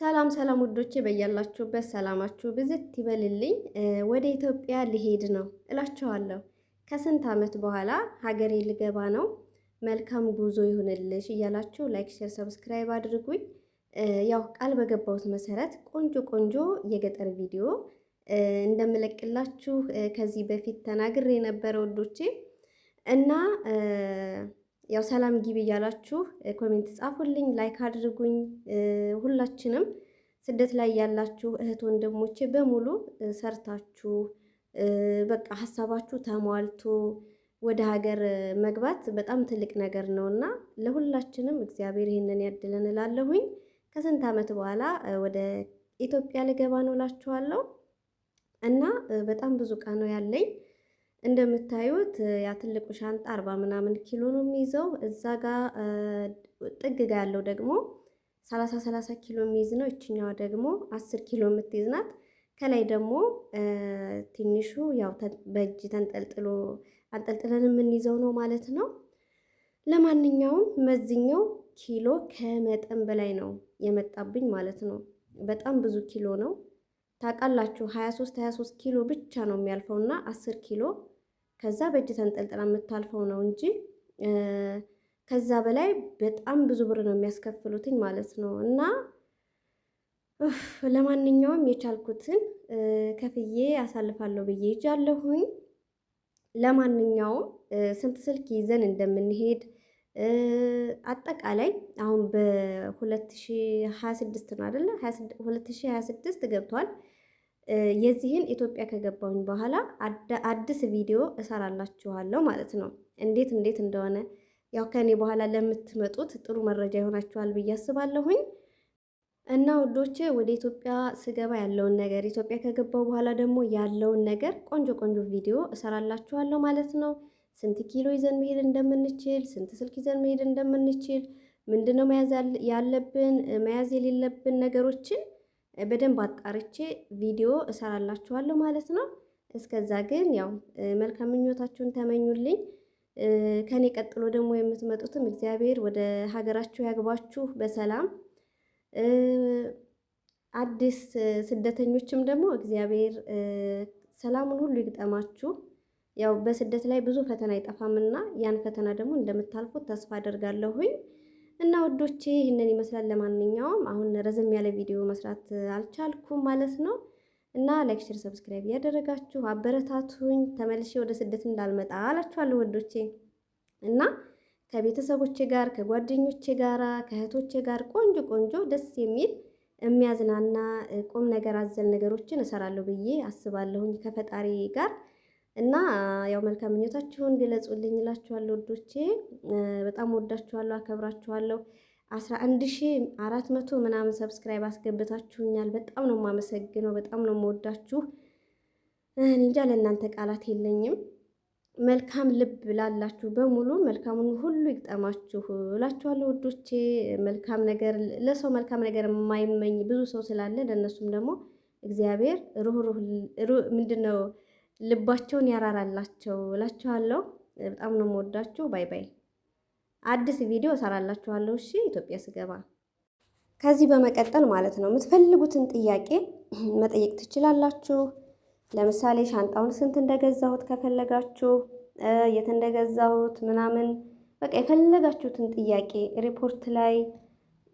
ሰላም ሰላም ውዶቼ በያላችሁበት ሰላማችሁ ብዝት ይበልልኝ። ወደ ኢትዮጵያ ሊሄድ ነው እላችኋለሁ። ከስንት ዓመት በኋላ ሀገሬ ልገባ ነው። መልካም ጉዞ ይሁንልሽ እያላችሁ ላይክ፣ ሼር፣ ሰብስክራይብ አድርጉኝ። ያው ቃል በገባሁት መሰረት ቆንጆ ቆንጆ የገጠር ቪዲዮ እንደምለቅላችሁ ከዚህ በፊት ተናግሬ የነበረ ውዶቼ እና ያው ሰላም ግቢ እያላችሁ ኮሜንት ጻፉልኝ፣ ላይክ አድርጉኝ። ሁላችንም ስደት ላይ ያላችሁ እህት ወንድሞቼ በሙሉ ሰርታችሁ በቃ ሀሳባችሁ ተሟልቶ ወደ ሀገር መግባት በጣም ትልቅ ነገር ነውና ለሁላችንም እግዚአብሔር ይሄንን ያድለን እላለሁኝ። ከስንት ዓመት በኋላ ወደ ኢትዮጵያ ልገባ ነው እላችኋለሁ እና በጣም ብዙ ዕቃ ነው ያለኝ። እንደምታዩት ያ ትልቁ ሻንጣ 40 ምናምን ኪሎ ነው የሚይዘው። እዛ ጋር ጥግ ጋ ያለው ደግሞ 30 ኪሎ የሚይዝ ነው። እችኛዋ ደግሞ 10 ኪሎ የምትይዝ ናት። ከላይ ደግሞ ትንሹ ያው በእጅ አንጠልጥለን የምንይዘው ነው ማለት ነው። ለማንኛውም መዝኛው ኪሎ ከመጠን በላይ ነው የመጣብኝ ማለት ነው። በጣም ብዙ ኪሎ ነው። ታውቃላችሁ 23 ኪሎ ብቻ ነው የሚያልፈውና 10 ኪሎ ከዛ በእጅ ተንጠልጥላ የምታልፈው ነው እንጂ ከዛ በላይ በጣም ብዙ ብር ነው የሚያስከፍሉትኝ ማለት ነው። እና ለማንኛውም የቻልኩትን ከፍዬ አሳልፋለሁ ብዬ ይጃለሁኝ። ለማንኛውም ስንት ስልክ ይዘን እንደምንሄድ አጠቃላይ አሁን በ2026 ነው አይደለ? 2026 ገብቷል። የዚህን ኢትዮጵያ ከገባሁኝ በኋላ አዲስ ቪዲዮ እሰራላችኋለሁ ማለት ነው። እንዴት እንደሆነ ያው ከኔ በኋላ ለምትመጡት ጥሩ መረጃ ይሆናችኋል ብዬ አስባለሁኝ። እና ውዶቼ ወደ ኢትዮጵያ ስገባ ያለውን ነገር ኢትዮጵያ ከገባው በኋላ ደግሞ ያለውን ነገር ቆንጆ ቆንጆ ቪዲዮ እሰራላችኋለሁ ማለት ነው። ስንት ኪሎ ይዘን መሄድ እንደምንችል፣ ስንት ስልክ ይዘን መሄድ እንደምንችል፣ ምንድነው መያዝ ያለብን መያዝ የሌለብን ነገሮችን በደንብ አጣርቼ ቪዲዮ እሰራላችኋለሁ ማለት ነው። እስከዛ ግን ያው መልካም ምኞታችሁን ተመኙልኝ። ከኔ ቀጥሎ ደግሞ የምትመጡትም እግዚአብሔር ወደ ሀገራችሁ ያግባችሁ በሰላም። አዲስ ስደተኞችም ደግሞ እግዚአብሔር ሰላሙን ሁሉ ይግጠማችሁ። ያው በስደት ላይ ብዙ ፈተና አይጠፋምና ያን ፈተና ደግሞ እንደምታልፉት ተስፋ አደርጋለሁኝ። እና ውዶቼ ይህንን ይመስላል። ለማንኛውም አሁን ረዘም ያለ ቪዲዮ መስራት አልቻልኩም ማለት ነው። እና ላይክ፣ ሼር፣ ሰብስክራይብ ያደረጋችሁ አበረታቱኝ። ተመልሼ ወደ ስደት እንዳልመጣ አላችኋለሁ ውዶቼ። እና ከቤተሰቦቼ ጋር ከጓደኞቼ ጋር ከእህቶቼ ጋር ቆንጆ ቆንጆ ደስ የሚል የሚያዝናና ቁም ነገር አዘል ነገሮችን እሰራለሁ ብዬ አስባለሁኝ ከፈጣሪ ጋር። እና ያው መልካም ምኞታችሁን ግለጹልኝ እላችኋለሁ ውዶቼ። በጣም ወዳችኋለሁ፣ አከብራችኋለሁ። 11400 ምናምን ሰብስክራይብ አስገብታችሁኛል። በጣም ነው የማመሰግነው፣ በጣም ነው የምወዳችሁ። እንጃ ለእናንተ ቃላት የለኝም። መልካም ልብ ላላችሁ በሙሉ መልካሙን ሁሉ ይግጠማችሁ እላችኋለሁ ውዶቼ። መልካም ነገር ለሰው መልካም ነገር የማይመኝ ብዙ ሰው ስላለ ለእነሱም ደግሞ እግዚአብሔር ምንድነው ልባቸውን ያራራላቸው እላችኋለሁ። በጣም ነው የምወዳችሁ። ባይ ባይ። አዲስ ቪዲዮ እሰራላችኋለሁ እሺ፣ ኢትዮጵያ ስገባ። ከዚህ በመቀጠል ማለት ነው የምትፈልጉትን ጥያቄ መጠየቅ ትችላላችሁ። ለምሳሌ ሻንጣውን ስንት እንደገዛሁት ከፈለጋችሁ፣ የት እንደገዛሁት ምናምን በቃ የፈለጋችሁትን ጥያቄ ሪፖርት ላይ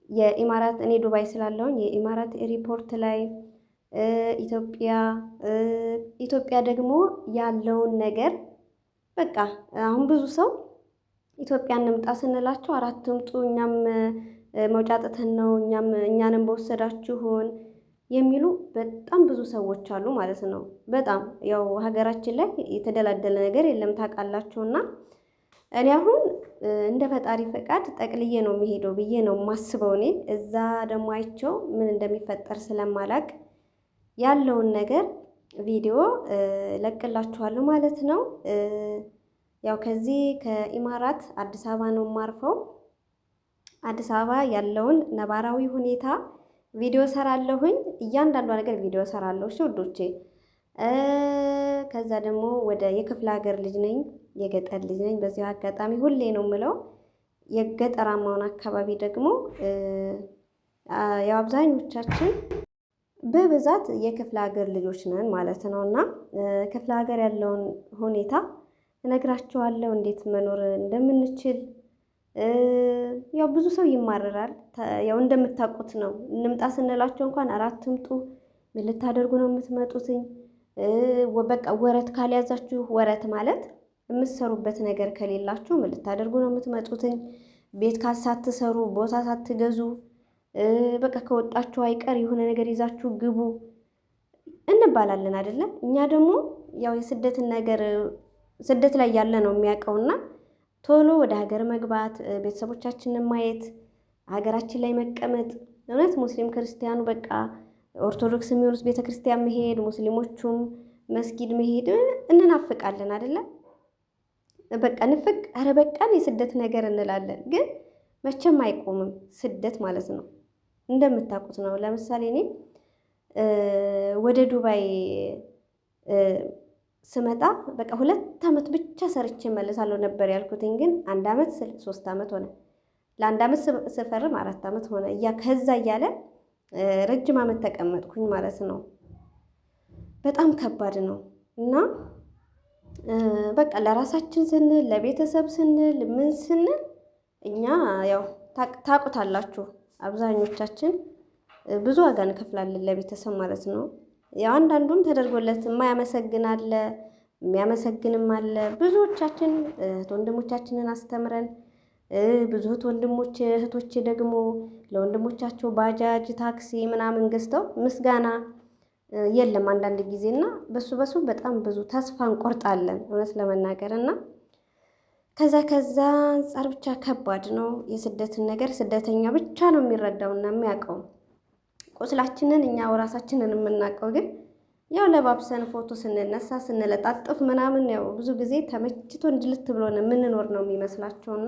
የኢማራት እኔ ዱባይ ስላለሁኝ የኢማራት ሪፖርት ላይ ኢትዮጵያ ደግሞ ያለውን ነገር በቃ አሁን ብዙ ሰው ኢትዮጵያ እንምጣ ስንላቸው አራት ምጡ እኛም መውጫ ጥተን ነው እኛንም በወሰዳችሁን የሚሉ በጣም ብዙ ሰዎች አሉ ማለት ነው። በጣም ያው ሀገራችን ላይ የተደላደለ ነገር የለም ታውቃላችሁና እኔ አሁን እንደ ፈጣሪ ፈቃድ ጠቅልዬ ነው የሚሄደው ብዬ ነው የማስበው። እኔ እዛ ደግሞ አይቼው ምን እንደሚፈጠር ስለማላቅ ያለውን ነገር ቪዲዮ ለቅላችኋለሁ ማለት ነው። ያው ከዚህ ከኢማራት አዲስ አበባ ነው የማርፈው። አዲስ አበባ ያለውን ነባራዊ ሁኔታ ቪዲዮ ሰራለሁኝ። እያንዳንዷ ነገር ቪዲዮ ሰራለሁ እሺ ውዶቼ። ከዛ ደግሞ ወደ የክፍለ ሀገር ልጅ ነኝ፣ የገጠር ልጅ ነኝ። በዚህ አጋጣሚ ሁሌ ነው የምለው የገጠራማውን አካባቢ ደግሞ ያው አብዛኞቻችን በብዛት የክፍለ ሀገር ልጆች ነን ማለት ነው። እና ክፍለ ሀገር ያለውን ሁኔታ እነግራችኋለሁ፣ እንዴት መኖር እንደምንችል። ያው ብዙ ሰው ይማረራል። ያው እንደምታውቁት ነው። እንምጣ ስንላቸው እንኳን አራት ትምጡ፣ ምን ልታደርጉ ነው የምትመጡትኝ? በቃ ወረት ካልያዛችሁ፣ ወረት ማለት የምትሰሩበት ነገር ከሌላችሁ ምን ልታደርጉ ነው የምትመጡትኝ? ቤት ሳትሰሩ ቦታ ሳትገዙ በቃ ከወጣችሁ አይቀር የሆነ ነገር ይዛችሁ ግቡ እንባላለን አይደለም። እኛ ደግሞ ያው የስደትን ነገር ስደት ላይ ያለ ነው የሚያውቀውና ቶሎ ወደ ሀገር መግባት፣ ቤተሰቦቻችንን ማየት፣ ሀገራችን ላይ መቀመጥ። እውነት ሙስሊም ክርስቲያኑ በቃ ኦርቶዶክስ የሚሆኑት ቤተ ክርስቲያን መሄድ፣ ሙስሊሞቹም መስጊድ መሄድ እንናፍቃለን አይደለም። በቃ ንፍቅ አረ በቃን የስደት ነገር እንላለን። ግን መቼም አይቆምም ስደት ማለት ነው። እንደምታውቁት ነው። ለምሳሌ እኔ ወደ ዱባይ ስመጣ በቃ 2 ዓመት ብቻ ሰርቼ እመለሳለሁ ነበር ያልኩትኝ። ግን 1 ዓመት 3 ዓመት ሆነ። ለ1 ዓመት ስፈርም 4 ዓመት ሆነ። ከዛ እያለ ረጅም ዓመት ተቀመጥኩኝ ማለት ነው። በጣም ከባድ ነው እና በቃ ለራሳችን ስንል ለቤተሰብ ስንል ምን ስንል እኛ ያው ታውቁታላችሁ፣ አብዛኞቻችን ብዙ ዋጋ እንከፍላለን ለቤተሰብ ማለት ነው። ያው አንዳንዱም ተደርጎለት የማያመሰግን አለ፣ የሚያመሰግንም አለ። ብዙዎቻችን እህት ወንድሞቻችንን አስተምረን ብዙ እህቶቼ ደግሞ ለወንድሞቻቸው ባጃጅ፣ ታክሲ ምናምን ገዝተው ምስጋና የለም አንዳንድ ጊዜና በሱ በጣም ብዙ ተስፋ እንቆርጣለን እውነት ለመናገር እና ከዛ አንጻር ብቻ ከባድ ነው የስደትን ነገር። ስደተኛ ብቻ ነው የሚረዳውና የሚያውቀው። ቁስላችንን እኛው ራሳችንን የምናውቀው። ግን ያው ለባብሰን ፎቶ ስንነሳ ስንለጣጥፍ ምናምን ያው ብዙ ጊዜ ተመችቶ እንድልት ብሎን የምንኖር ነው የሚመስላቸውና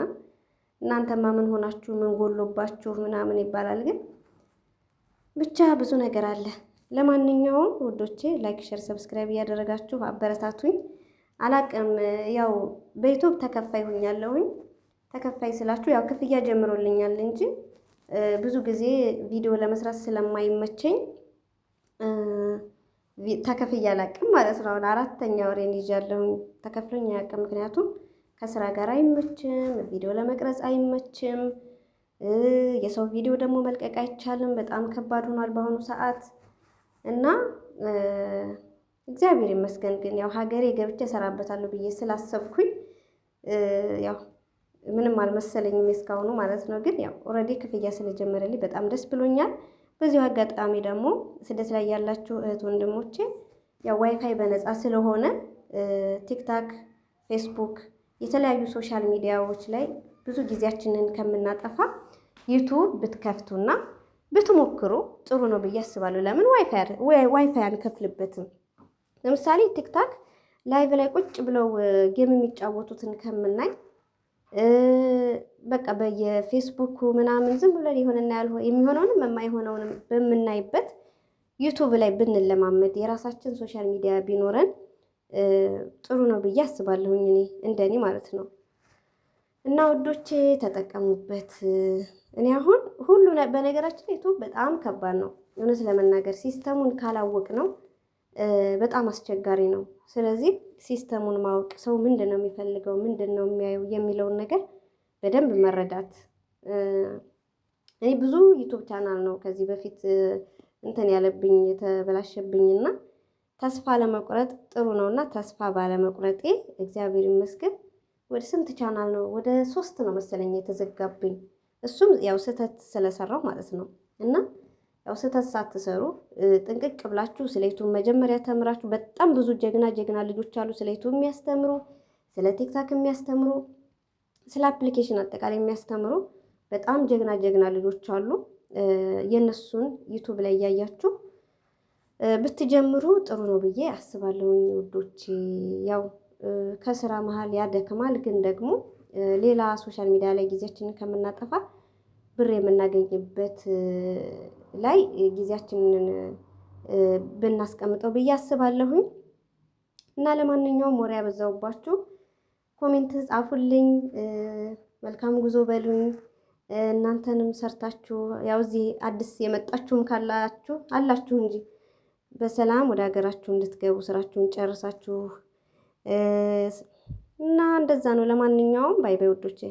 እናንተማ ምን ሆናችሁ ምን ጎሎባችሁ ምናምን ይባላል። ግን ብቻ ብዙ ነገር አለ። ለማንኛውም ውዶቼ ላይክ፣ ሼር፣ ሰብስክራይብ እያደረጋችሁ አበረታቱኝ። አላቅም ያው በዩቲዩብ ተከፋይ ሆኛለሁኝ። ተከፋይ ስላችሁ ያው ክፍያ ጀምሮልኛል እንጂ ብዙ ጊዜ ቪዲዮ ለመስራት ስለማይመቸኝ ተከፍያ አላቅም ማለት ነው። አሁን 4ኛ ወሬን ይዣለሁኝ። ተከፍሎኝ አያውቅም። ምክንያቱም ከስራ ጋር አይመችም፣ ቪዲዮ ለመቅረጽ አይመችም። የሰው ቪዲዮ ደግሞ መልቀቅ አይቻልም። በጣም ከባድ ሆኗል በአሁኑ ሰዓት እና እግዚአብሔር ይመስገን። ግን ያው ሀገሬ ገብቼ እሰራበታለሁ ብዬ ስላሰብኩኝ ያው ምንም አልመሰለኝም እስካሁኑ ማለት ነው። ግን ያው ኦልሬዲ ክፍያ ስለጀመረልኝ በጣም ደስ ብሎኛል። በዚሁ አጋጣሚ ደግሞ ስደት ላይ ያላችሁ እህት ወንድሞቼ ያው ዋይፋይ በነፃ ስለሆነ ቲክታክ፣ ፌስቡክ፣ የተለያዩ ሶሻል ሚዲያዎች ላይ ብዙ ጊዜያችንን ከምናጠፋ ዩቱብ ብትከፍቱና ብትሞክሩ ጥሩ ነው ብዬ አስባለሁ። ለምን ዋይፋይ አንከፍልበትም? ለምሳሌ ቲክታክ ላይቭ ላይ ቁጭ ብለው ጌም የሚጫወቱትን ከምናይ በቃ በየፌስቡክ ምናምን ዝም ብለን ይሆንና የሚሆነውንም የማይሆነውንም በምናይበት ዩቱብ ላይ ብንለማመድ የራሳችን ሶሻል ሚዲያ ቢኖረን ጥሩ ነው ብዬ አስባለሁኝ። እንደኔ ማለት ነው። እና ውዶቼ ተጠቀሙበት። እኔ አሁን በነገራችን ዩቱብ በጣም ከባድ ነው እውነት ለመናገር ሲስተሙን ካላወቅ ነው በጣም አስቸጋሪ ነው። ስለዚህ ሲስተሙን ማወቅ፣ ሰው ምንድን ነው የሚፈልገው፣ ምንድን ነው የሚያየው የሚለውን ነገር በደንብ መረዳት። እኔ ብዙ ዩቱብ ቻናል ነው ከዚህ በፊት እንትን ያለብኝ የተበላሸብኝና ተስፋ ለመቁረጥ ጥሩ ነውና ተስፋ ባለመቁረጤ እግዚአብሔር ይመስገን ወደ ስንት ቻናል ነው ወደ 3 ነው መሰለኝ የተዘጋብኝ። እሱም ያው ስህተት ስለሰራው ማለት ነው። እና ያው ስህተት ሳትሰሩ ጥንቅቅ ብላችሁ ስለ ዩቱብ መጀመሪያ ተምራችሁ በጣም ብዙ ጀግና ልጆች አሉ ስለ ዩቱብ የሚያስተምሩ፣ ስለ ቲክታክ የሚያስተምሩ፣ ስለ አፕሊኬሽን አጠቃላይ የሚያስተምሩ በጣም ጀግና ልጆች አሉ። የነሱን ዩቱብ ላይ እያያችሁ ብትጀምሩ ጥሩ ነው ብዬ አስባለሁኝ ውዶች። ያው ከስራ መሀል ያደክማል፣ ግን ደግሞ ሌላ ሶሻል ሚዲያ ላይ ጊዜያችንን ከምናጠፋ ብር የምናገኝበት ላይ ጊዜያችንን ብናስቀምጠው ብዬ አስባለሁኝ። እና ለማንኛውም ወሬ ያበዛውባችሁ ኮሜንት ጻፉልኝ፣ መልካም ጉዞ በሉኝ። እናንተንም ሰርታችሁ ያው እዚህ አዲስ የመጣችሁም አላችሁ እንጂ በሰላም ወደ ሀገራችሁ እንድትገቡ ስራችሁን ጨርሳችሁ እና እንደዛ ነው። ለማንኛውም ባይ ባይ ውዶቼ።